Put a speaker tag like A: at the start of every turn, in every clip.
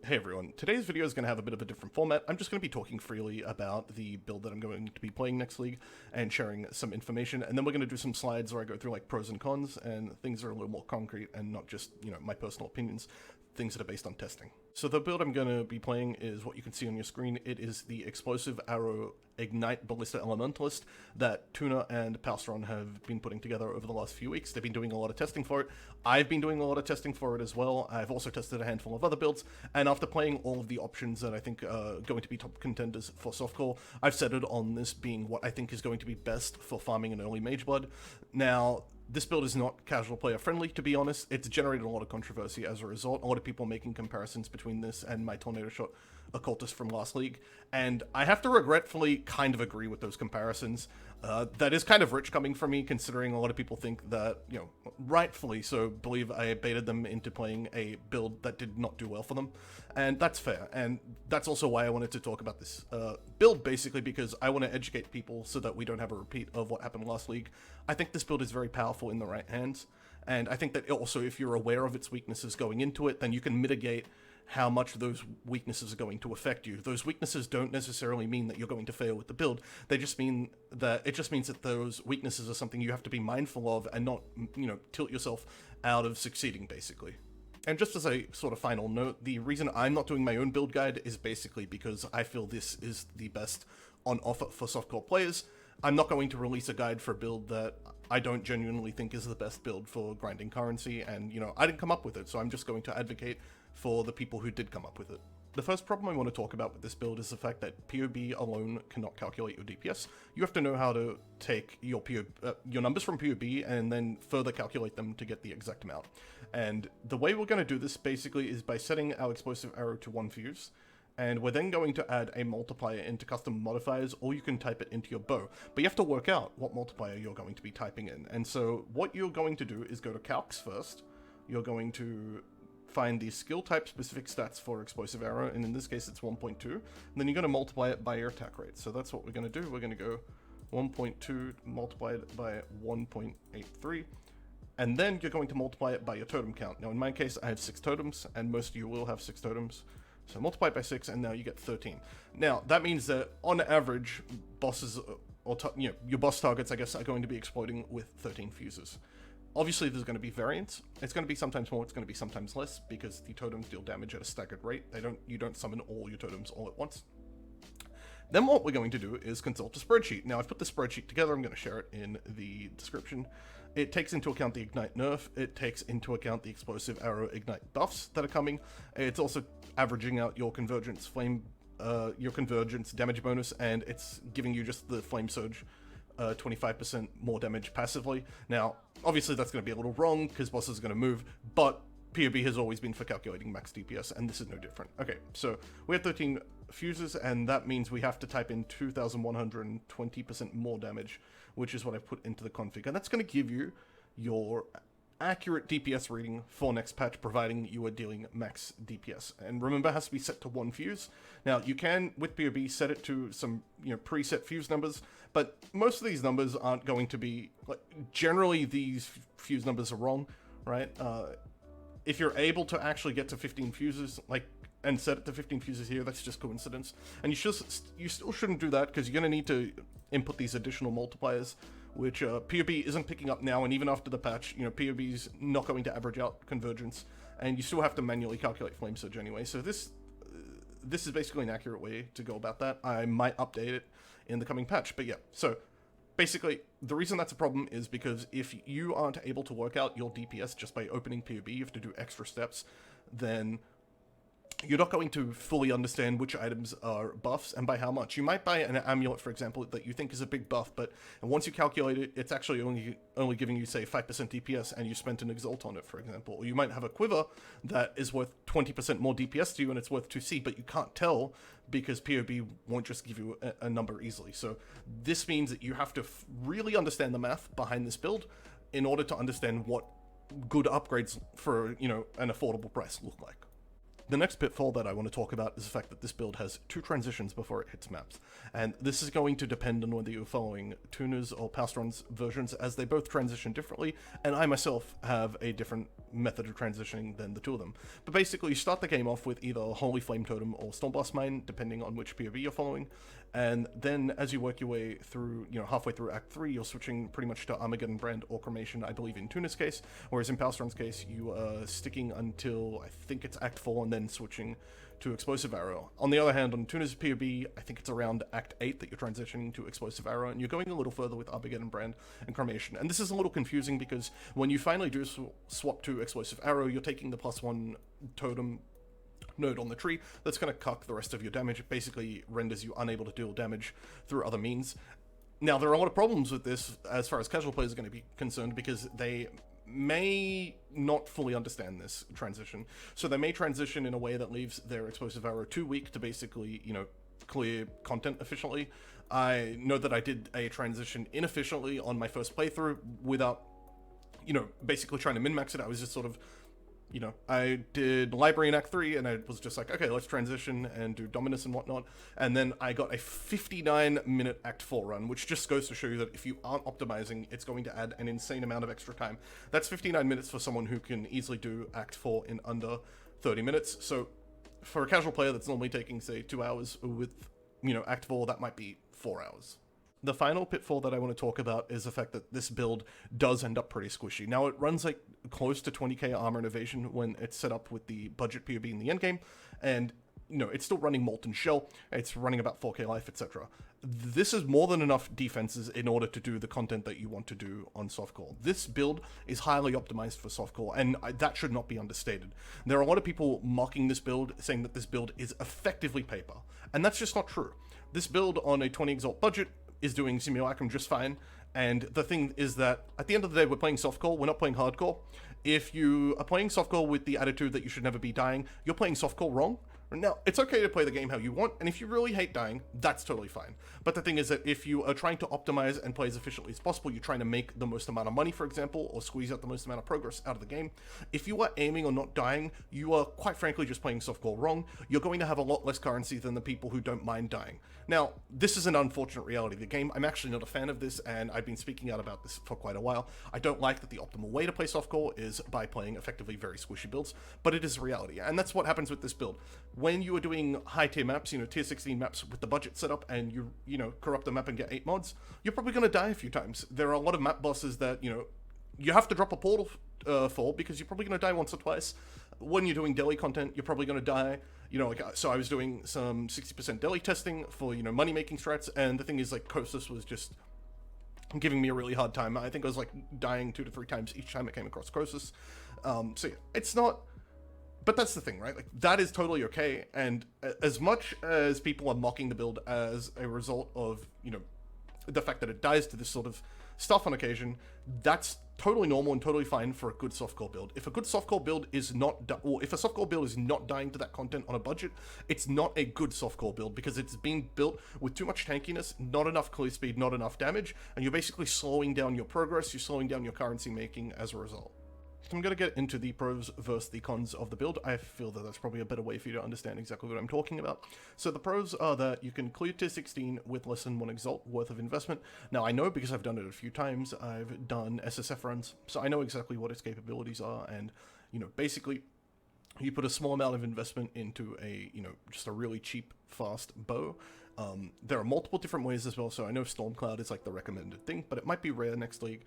A: Hey everyone, today's video is going to have a bit of a different format. I'm just going to be talking freely about the build that I'm going to be playing next league and sharing some information, and then we're going to do some slides where I go through like pros and cons and things that are a little more concrete and not just, my personal opinions, things that are based on testing. So the build I'm going to be playing is what you can see on your screen. It is the Explosive Arrow Ignite Ballista Elementalist that Tuna and Palstron have been putting together over the last few weeks. They've been doing a lot of testing for it. I've been doing a lot of testing for it as well. I've also tested a handful of other builds, and after playing all of the options that I think are going to be top contenders for softcore, I've settled on this being what I think is going to be best for farming an early Mage Blood. Now, this build is not casual player friendly, to be honest. It's generated a lot of controversy as a result. A lot of people making comparisons between this and my Tornado Shot Occultist from last league, and I have to regretfully kind of agree with those comparisons. That is kind of rich coming from me, considering a lot of people think that, rightfully so, believe I baited them into playing a build that did not do well for them, and that's fair, and that's also why I wanted to talk about this build, basically, because I want to educate people so that we don't have a repeat of what happened last league. I think this build is very powerful in the right hands, and I think that also if you're aware of its weaknesses going into it, then you can mitigate how much those weaknesses are going to affect you. Those weaknesses don't necessarily mean that you're going to fail with the build. They just mean that it just means that those weaknesses are something you have to be mindful of and not, tilt yourself out of succeeding, basically. And just as a sort of final note, the reason I'm not doing my own build guide is basically because I feel this is the best on offer for softcore players. I'm not going to release a guide for a build that I don't genuinely think is the best build for grinding currency, and, I didn't come up with it, so I'm just going to advocate for the people who did come up with it. The first problem I want to talk about with this build is the fact that POB alone cannot calculate your DPS. You have to know how to take your numbers from POB and then further calculate them to get the exact amount. And the way we're going to do this basically is by setting our Explosive Arrow to 1 fuse, and we're then going to add a multiplier into custom modifiers, or you can type it into your bow. But you have to work out what multiplier you're going to be typing in. And so what you're going to do is go to calcs first. You're going to find the skill type specific stats for Explosive Arrow, and in this case it's 1.2, and then you're going to multiply it by your attack rate. So that's what we're going to do. We're going to go 1.2 multiplied by 1.83, and then you're going to multiply it by your totem count. Now in my case I have 6 totems, and most of you will have 6 totems, so multiply it by 6 and now you get 13. Now that means that on average bosses, or your boss targets, I guess, are going to be exploding with 13 fuses. Obviously, there's going to be variance. It's going to be sometimes more, it's going to be sometimes less, because the totems deal damage at a staggered rate. You don't summon all your totems all at once. Then what we're going to do is consult a spreadsheet. Now, I've put the spreadsheet together. I'm going to share it in the description. It takes into account the Ignite nerf. It takes into account the Explosive Arrow Ignite buffs that are coming. It's also averaging out your Convergence your Convergence damage bonus, and it's giving you just the Flame Surge 25% more damage passively. Now, obviously that's going to be a little wrong because bosses are going to move, but POB has always been for calculating max DPS, and this is no different. Okay, so we have 13 fuses, and that means we have to type in 2,120% more damage, which is what I've put into the config, and that's going to give you your accurate DPS reading for next patch, providing you are dealing max DPS. And remember, it has to be set to 1 fuse. Now, you can, with POB, set it to some, preset fuse numbers, but most of these numbers aren't going to be, generally these fuse numbers are wrong, right? If you're able to actually get to 15 fuses, and set it to 15 fuses here, that's just coincidence. And you still shouldn't do that, because you're going to need to input these additional multipliers, which POB isn't picking up now, and even after the patch, POB's not going to average out Convergence, and you still have to manually calculate Flame Surge anyway. So this is basically an accurate way to go about that. I might update it in the coming patch, but yeah. So basically, the reason that's a problem is because if you aren't able to work out your DPS just by opening POB, you have to do extra steps, then you're not going to fully understand which items are buffs and by how much. You might buy an amulet, for example, that you think is a big buff, but once you calculate it, it's actually only giving you, say, 5% DPS, and you spent an Exalt on it, for example. Or you might have a quiver that is worth 20% more DPS to you, and it's worth 2C, but you can't tell because POB won't just give you a number easily. So this means that you have to really understand the math behind this build in order to understand what good upgrades for, an affordable price look like. The next pitfall that I want to talk about is the fact that this build has 2 transitions before it hits maps, and this is going to depend on whether you're following Tuners or Palstron's versions, as they both transition differently, and I myself have a different method of transitioning than the two of them. But basically, you start the game off with either Holy Flame Totem or Stormblast Mine, depending on which POV you're following, and then as you work your way through, halfway through Act 3, you're switching pretty much to Armageddon Brand or Cremation, I believe in Tuna's case, whereas in Palstron's case, you are sticking until, I think it's Act 4, and then switching to Explosive Arrow. On the other hand, on Tuna's POB, I think it's around Act 8 that you're transitioning to Explosive Arrow, and you're going a little further with Armageddon Brand and Cremation. And this is a little confusing because when you finally do swap to Explosive Arrow, you're taking the +1 totem node on the tree that's going to cuck the rest of your damage. It basically renders you unable to deal damage through other means. Now, there are a lot of problems with this as far as casual players are going to be concerned, because they may not fully understand this transition. So they may transition in a way that leaves their Explosive Arrow too weak to basically, clear content efficiently. I know that I did a transition inefficiently on my first playthrough without, basically trying to min-max it. I was just sort of, I did Library in Act 3, and I was just like, okay, let's transition and do Dominus and whatnot. And then I got a 59-minute Act 4 run, which just goes to show you that if you aren't optimizing, it's going to add an insane amount of extra time. That's 59 minutes for someone who can easily do Act 4 in under 30 minutes. So for a casual player that's normally taking, say, 2 hours with, Act 4, that might be 4 hours. The final pitfall that I want to talk about is the fact that this build does end up pretty squishy. Now, it runs like close to 20k armor and evasion when it's set up with the budget POB in the endgame, and it's still running Molten Shell, it's running about 4k life, etc. This is more than enough defenses in order to do the content that you want to do on softcore. This build is highly optimized for softcore, and that should not be understated. There are a lot of people mocking this build, saying that this build is effectively paper, and that's just not true. This build on a 20 exalt budget is doing Simulacrum just fine, and the thing is that at the end of the day, we're playing softcore, we're not playing hardcore. If you are playing softcore with the attitude that you should never be dying, you're playing softcore wrong. Now, it's okay to play the game how you want, and if you really hate dying, that's totally fine. But the thing is that if you are trying to optimize and play as efficiently as possible, you're trying to make the most amount of money, for example, or squeeze out the most amount of progress out of the game. If you are aiming on not dying, you are quite frankly just playing softcore wrong. You're going to have a lot less currency than the people who don't mind dying. Now, this is an unfortunate reality of the game. I'm actually not a fan of this, and I've been speaking out about this for quite a while. I don't like that the optimal way to play softcore is by playing effectively very squishy builds, but it is a reality, and that's what happens with this build. When you are doing high tier maps, tier 16 maps with the budget set up, and you corrupt the map and get 8 mods, you're probably going to die a few times. There are a lot of map bosses that, you have to drop a portal for, because you're probably going to die once or twice. When you're doing deli content, you're probably going to die. So I was doing some 60% deli testing for, money-making strats, and the thing is, Kosis was just giving me a really hard time. I think I was, dying 2 to 3 times each time I came across Kosis. So yeah, it's not... But that's the thing, right? That is totally okay, and as much as people are mocking the build as a result of, the fact that it dies to this sort of stuff on occasion, that's totally normal and totally fine for a good softcore build. If a good softcore build is not, or if a softcore build is not dying to that content on a budget, it's not a good softcore build, because it's being built with too much tankiness, not enough clear speed, not enough damage, and you're basically slowing down your progress, you're slowing down your currency making as a result. So I'm going to get into the pros versus the cons of the build. I feel that that's probably a better way for you to understand exactly what I'm talking about. So the pros are that you can clear tier 16 with less than 1 exalt worth of investment. Now I know, because I've done it a few times, I've done SSF runs, so I know exactly what its capabilities are, and basically you put a small amount of investment into a, just a really cheap, fast bow. There are multiple different ways as well, so I know Stormcloud is the recommended thing, but it might be rare next league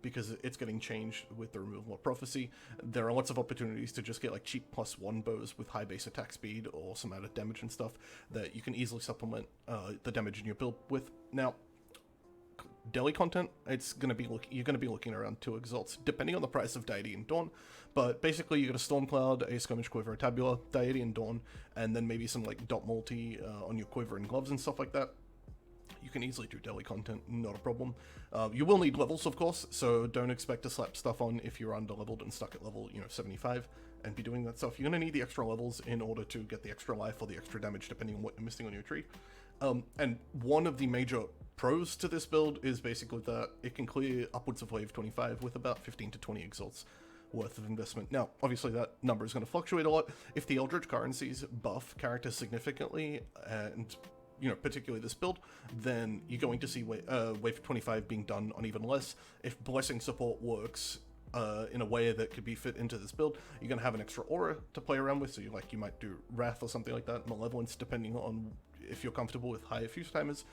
A: because it's getting changed with the removal of Prophecy. There are lots of opportunities to just get cheap +1 bows with high base attack speed or some added damage and stuff that you can easily supplement the damage in your build with. Now, deli content, you're going to be looking around 2 exalts, depending on the price of Deity and Dawn, but basically you got a Stormcloud, a Skirmish Quiver, a Tabula, Deity and Dawn, and then maybe some dot multi on your Quiver and gloves and stuff like that. You can easily do deli content, not a problem. You will need levels, of course, so don't expect to slap stuff on if you're under-leveled and stuck at level, 75, and be doing that stuff. You're going to need the extra levels in order to get the extra life or the extra damage, depending on what you're missing on your tree. And one of the major pros to this build is basically that it can clear upwards of wave 25 with about 15 to 20 exalts worth of investment. Now, obviously that number is going to fluctuate a lot. If the Eldritch currencies buff characters significantly, and particularly this build, then you're going to see Wave 25 being done on even less. If Blessing support works in a way that could be fit into this build, you're going to have an extra aura to play around with, so you might do Wrath or something like that, Malevolence, depending on if you're comfortable with higher fuse timers.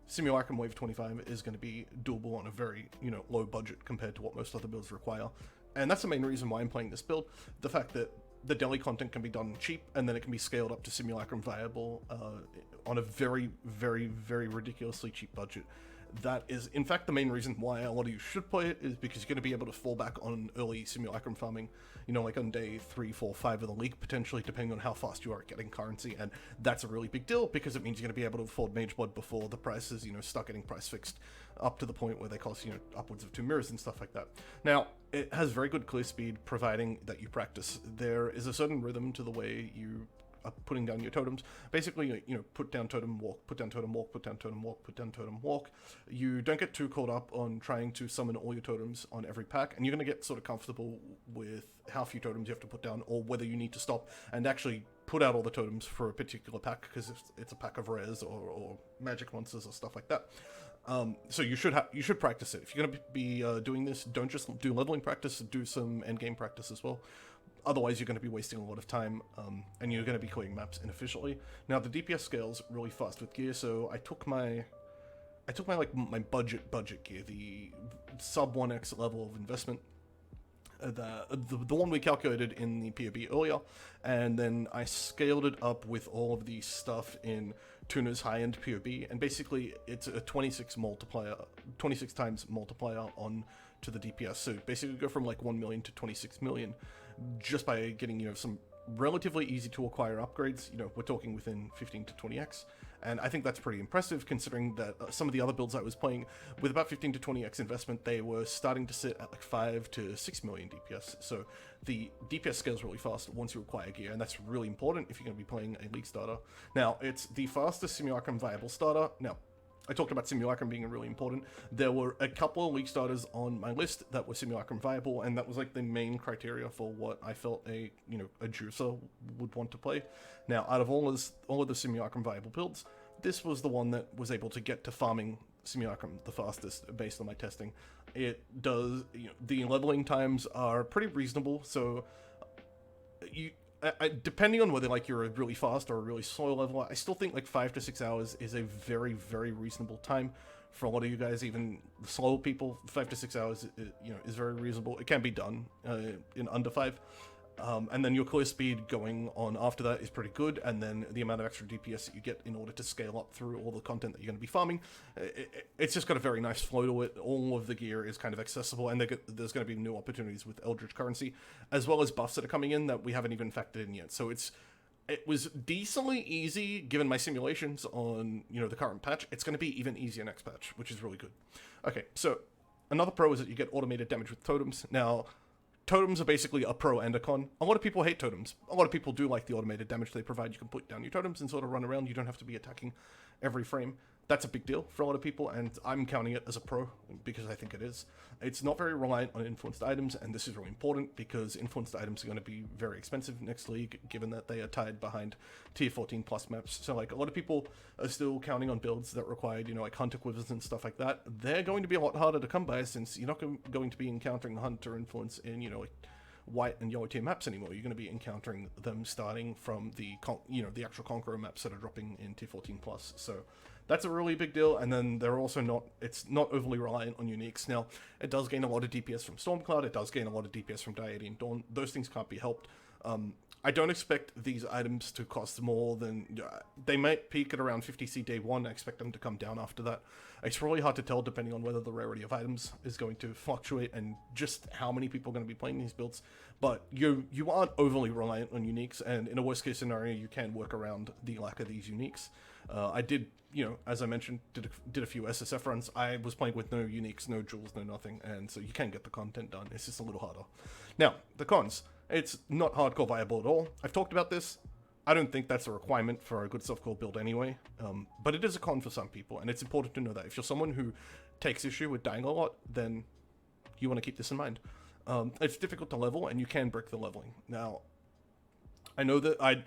A: Simulacrum Wave 25 is going to be doable on a very, low budget compared to what most other builds require. And that's the main reason why I'm playing this build. The fact that the daily content can be done cheap, and then it can be scaled up to Simulacrum viable on a very, very, very ridiculously cheap budget. That is, in fact, the main reason why a lot of you should play it, is because you're going to be able to fall back on early Simulacrum farming, like on day 3, 4, 5 of the league, potentially, depending on how fast you are at getting currency, and that's a really big deal, because it means you're going to be able to afford Mage Blood before the prices, start getting price fixed up to the point where they cost, upwards of 2 mirrors and stuff like that. Now, it has very good clear speed, providing that you practice. There is a certain rhythm to the way you are putting down your totems. Basically, put down totem, walk, put down totem, walk, put down totem, walk, put down totem, walk. You don't get too caught up on trying to summon all your totems on every pack, and you're going to get sort of comfortable with how few totems you have to put down, or whether you need to stop and actually put out all the totems for a particular pack, because it's a pack of rares or magic monsters or stuff like that. So you should practice it. If you're going to be doing this, don't just do leveling practice, do some endgame practice as well. Otherwise, you're going to be wasting a lot of time, and you're going to be clearing maps inefficiently. Now, the DPS scales really fast with gear, so I took my budget gear, the sub 1x level of investment, the one we calculated in the POB earlier, and then I scaled it up with all of the stuff in Tuna's high-end POB, and basically it's a 26 times multiplier on to the DPS. So basically go from like 1 million to 26 million just by getting, some relatively easy to acquire upgrades. We're talking within 15 to 20x. And I think that's pretty impressive, considering that some of the other builds I was playing with about 15 to 20x investment, they were starting to sit at like 5 to 6 million DPS. So the DPS scales really fast once you acquire gear, and that's really important if you're going to be playing a league starter. Now, it's the fastest Simulacrum viable starter. Now, I talked about Simulacrum being really important. There were a couple of league starters on my list that were Simulacrum viable, and that was like the main criteria for what I felt a juicer would want to play. Now, out of all of the Simulacrum viable builds, this was the one that was able to get to farming Simulacrum the fastest based on my testing. It does, the leveling times are pretty reasonable, so depending on whether you're a really fast or a really slow leveler, I still think 5 to 6 hours is a very, very reasonable time for a lot of you guys. Even slow people, 5 to 6 hours, is very reasonable. It can be done in under 5. And then your clear speed going on after that is pretty good, and then the amount of extra DPS that you get in order to scale up through all the content that you're going to be farming, it's just got a very nice flow to it. All of the gear is kind of accessible, and there's going to be new opportunities with Eldritch currency, as well as buffs that are coming in that we haven't even factored in yet. So it was decently easy given my simulations on the current patch. It's going to be even easier next patch, which is really good. Okay, so another pro is that you get automated damage with totems. Now, totems are basically a pro and a con. A lot of people hate totems. A lot of people do like the automated damage they provide. You can put down your totems and sort of run around. You don't have to be attacking every frame. That's a big deal for a lot of people, and I'm counting it as a pro because I think it is. It's not very reliant on influenced items, and this is really important because influenced items are going to be very expensive next league, given that they are tied behind tier 14 plus maps. So a lot of people are still counting on builds that required, Hunter Quivers and stuff like that. They're going to be a lot harder to come by, since you're not going to be encountering Hunter influence in, white and yellow tier maps anymore. You're going to be encountering them starting from the actual Conqueror maps that are dropping in tier 14 plus. So that's a really big deal. And then they're also it's not overly reliant on uniques. Now, it does gain a lot of DPS from Stormcloud. It does gain a lot of DPS from Diadian Dawn. Those things can't be helped. I don't expect these items to cost more than... they might peak at around 50C day 1. I expect them to come down after that. It's really hard to tell depending on whether the rarity of items is going to fluctuate and just how many people are going to be playing these builds. But you aren't overly reliant on uniques, and in a worst case scenario, you can work around the lack of these uniques. I did, as I mentioned, did a few SSF runs. I was playing with no uniques, no jewels, no nothing, and so you can get the content done. It's just a little harder. Now, the cons. It's not hardcore viable at all. I've talked about this. I don't think that's a requirement for a good softcore build anyway, but it is a con for some people, and it's important to know that. If you're someone who takes issue with dying a lot, then you want to keep this in mind. It's difficult to level, and you can brick the leveling. Now, I know that I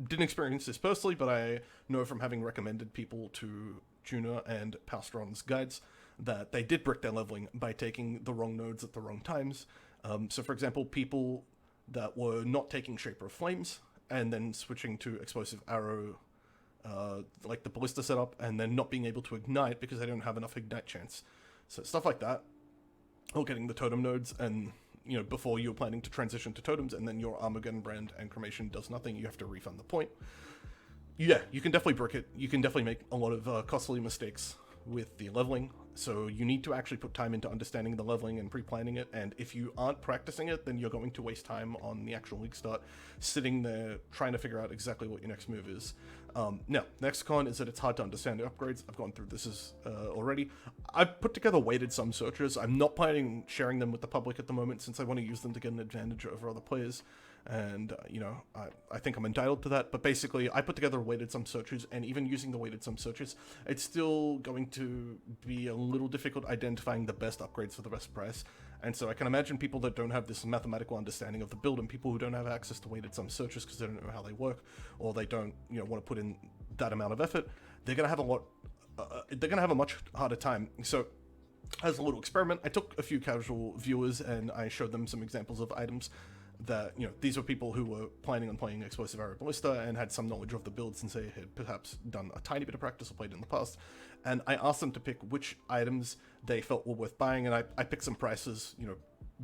A: didn't experience this personally, but I know from having recommended people to Juno and Palstron's guides that they did brick their leveling by taking the wrong nodes at the wrong times. So, for example, people that were not taking Shaper of Flames and then switching to Explosive Arrow, like the Ballista setup, and then not being able to ignite because they don't have enough ignite chance. So stuff like that, or getting the totem nodes, and before you're planning to transition to totems, and then your Armageddon brand and cremation does nothing, you have to refund the point. Yeah, you can definitely brick it. You can definitely make a lot of costly mistakes with the leveling, so you need to actually put time into understanding the leveling and pre-planning it, and if you aren't practicing it, then you're going to waste time on the actual league start, sitting there trying to figure out exactly what your next move is. Now, next con is that it's hard to understand the upgrades. I've gone through this already. I've put together weighted sum searches. I'm not planning on sharing them with the public at the moment, since I want to use them to get an advantage over other players. And, I think I'm entitled to that. But basically, I put together weighted sum searches, and even using the weighted sum searches, it's still going to be a little difficult identifying the best upgrades for the best price. And so I can imagine people that don't have this mathematical understanding of the build, and people who don't have access to weighted sum searches because they don't know how they work, or they don't, want to put in that amount of effort, they're going to have a much harder time. So, as a little experiment, I took a few casual viewers and I showed them some examples of items that, these were people who were planning on playing Explosive Arrow Ballista and had some knowledge of the build since they had perhaps done a tiny bit of practice or played in the past. And I asked them to pick which items they felt were worth buying, and I picked some prices,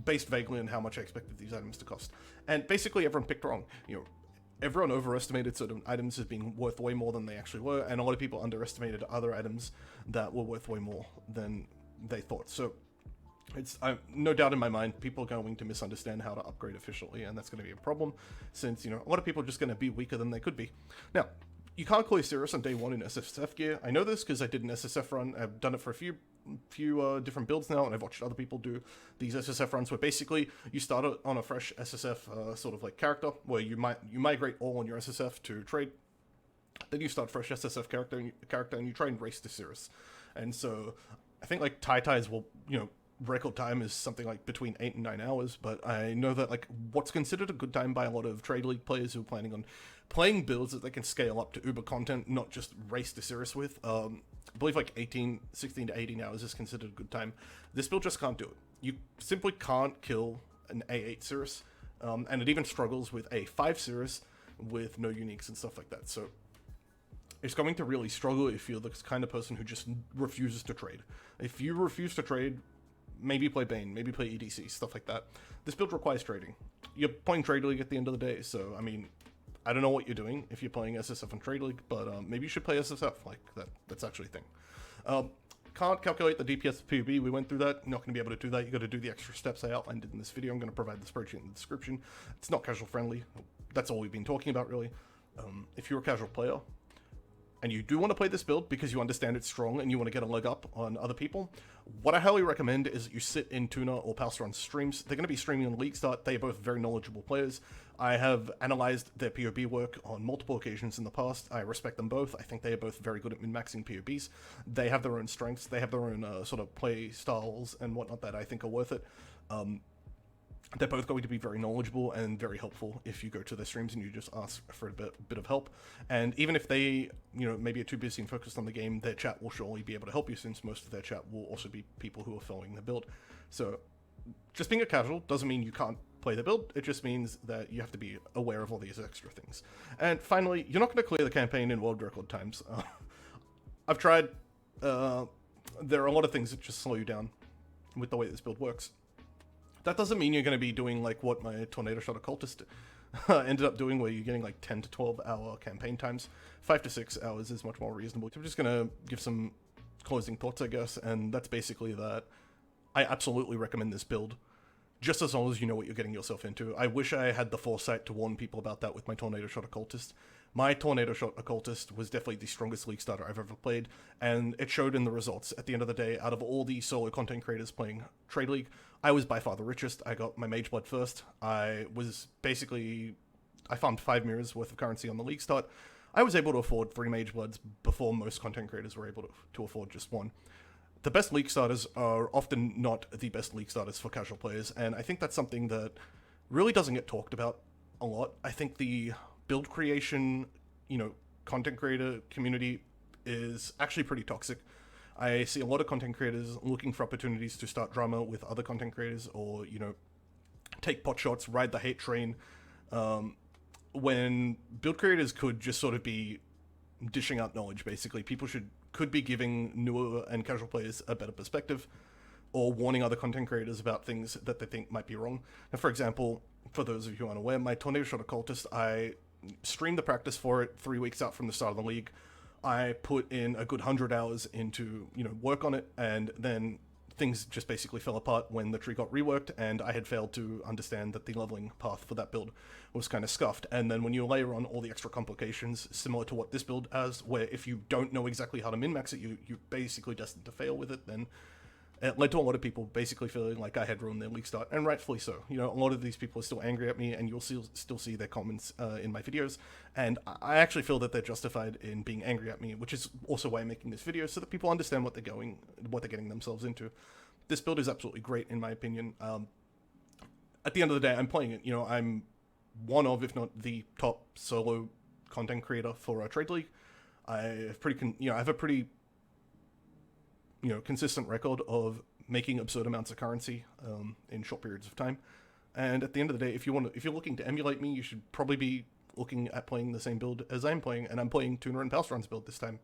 A: based vaguely on how much I expected these items to cost. And basically everyone picked wrong. Everyone overestimated certain items as being worth way more than they actually were, and a lot of people underestimated other items that were worth way more than they thought. So it's no doubt in my mind people are going to misunderstand how to upgrade efficiently, and that's going to be a problem, since a lot of people are just going to be weaker than they could be. Now, you can't clear Cirrus on day one in SSF gear. I know this because I did an SSF run. I've done it for a few different builds now, and I've watched other people do these SSF runs where basically you start on a fresh SSF sort of like character where you migrate all on your SSF to trade. Then you start fresh SSF character and you try and race to Cirrus. And so I think like Tai's will record time is something like between 8 and 9 hours, but I know that like what's considered a good time by a lot of Trade League players who are planning on playing builds that they can scale up to uber content, not just race to Cirrus with. I believe like 16 to 18 hours is considered a good time. This build just can't do it. You simply can't kill an A8 Cirrus, and it even struggles with A5 Cirrus with no uniques and stuff like that. So it's going to really struggle if you're the kind of person who just refuses to trade. If you refuse to trade, maybe play Bane, maybe play EDC, stuff like that. This build requires trading. You're playing Trade League at the end of the day, so, I mean, I don't know what you're doing if you're playing SSF and Trade League, but maybe you should play SSF, like, that's actually a thing. Can't calculate the DPS of PUB, we went through that, not going to be able to do that, you got to do the extra steps I outlined in this video. I'm going to provide the spreadsheet in the description. It's not casual friendly, that's all we've been talking about, really. If you're a casual player, and you do want to play this build because you understand it's strong and you want to get a leg up on other people, what I highly recommend is that you sit in Tuna or Palstron's streams. They're going to be streaming on League Start. They are both very knowledgeable players. I have analyzed their POB work on multiple occasions in the past. I respect them both. I think they are both very good at min-maxing POBs. They have their own strengths. They have their own sort of play styles and whatnot that I think are worth it. They're both going to be very knowledgeable and very helpful if you go to their streams and you just ask for a bit of help. And even if they, maybe are too busy and focused on the game, their chat will surely be able to help you, since most of their chat will also be people who are following the build. So just being a casual doesn't mean you can't play the build. It just means that you have to be aware of all these extra things. And finally, you're not going to clear the campaign in world record times. I've tried. There are a lot of things that just slow you down with the way this build works. That doesn't mean you're going to be doing like what my Tornado Shot Occultist ended up doing, where you're getting like 10 to 12 hour campaign times. 5 to 6 hours is much more reasonable. I'm just going to give some closing thoughts, I guess, and that's basically that. I absolutely recommend this build, just as long as you know what you're getting yourself into. I wish I had the foresight to warn people about that with my Tornado Shot Occultist. My Tornado Shot Occultist was definitely the strongest League starter I've ever played, and it showed in the results. At the end of the day, out of all the solo content creators playing Trade League, I was by far the richest. I got my Mage Blood first. I farmed 5 mirrors worth of currency on the League start. I was able to afford 3 Mage Bloods before most content creators were able to afford just 1. the best League starters are often not the best League starters for casual players, and I think that's something that really doesn't get talked about a lot. I think the build creation, content creator community is actually pretty toxic. I see a lot of content creators looking for opportunities to start drama with other content creators, or take pot shots, ride the hate train, when build creators could just sort of be dishing out knowledge. Basically, people could be giving newer and casual players a better perspective, or warning other content creators about things that they think might be wrong. Now, for example, for those of you who aren't aware, my Tornado Shot Occultist, I streamed the practice for it 3 weeks out from the start of the league. I put in a good 100 hours into, work on it, and then things just basically fell apart when the tree got reworked, and I had failed to understand that the leveling path for that build was kind of scuffed. And then when you layer on all the extra complications, similar to what this build has, where if you don't know exactly how to min-max it, you're basically destined to fail with it, then it led to a lot of people basically feeling like I had ruined their league start, and rightfully so. A lot of these people are still angry at me, and you'll still see their comments in my videos, and I actually feel that they're justified in being angry at me, which is also why I'm making this video, so that people understand what they're getting themselves into. This build is absolutely great, in my opinion. At the end of the day, I'm playing it. I'm one of, if not the top solo content creator for a trade league. I have a pretty consistent record of making absurd amounts of currency in short periods of time. And at the end of the day, if you're looking to emulate me, you should probably be looking at playing the same build as I'm playing, and I'm playing Tuner and Palstron's build this time.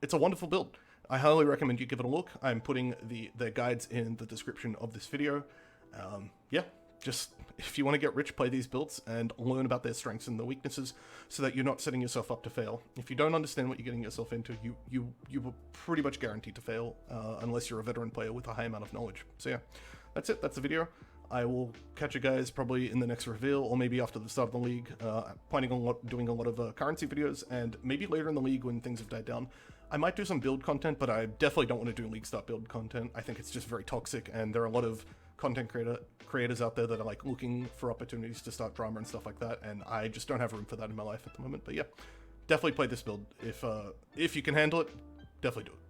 A: It's a wonderful build. I highly recommend you give it a look. I'm putting the guides in the description of this video. Just if you want to get rich, play these builds and learn about their strengths and their weaknesses, so that you're not setting yourself up to fail. If you don't understand what you're getting yourself into, you were pretty much guaranteed to fail, unless you're a veteran player with a high amount of knowledge. So yeah, that's it. That's the video. I will catch you guys probably in the next reveal, or maybe after the start of the league. I'm planning on doing a lot of currency videos, and maybe later in the league when things have died down, I might do some build content, but I definitely don't want to do league start build content. I think it's just very toxic, and there are a lot of content creators out there that are like looking for opportunities to start drama and stuff like that, and I just don't have room for that in my life at the moment. But yeah, definitely play this build. If you can handle it, definitely do it.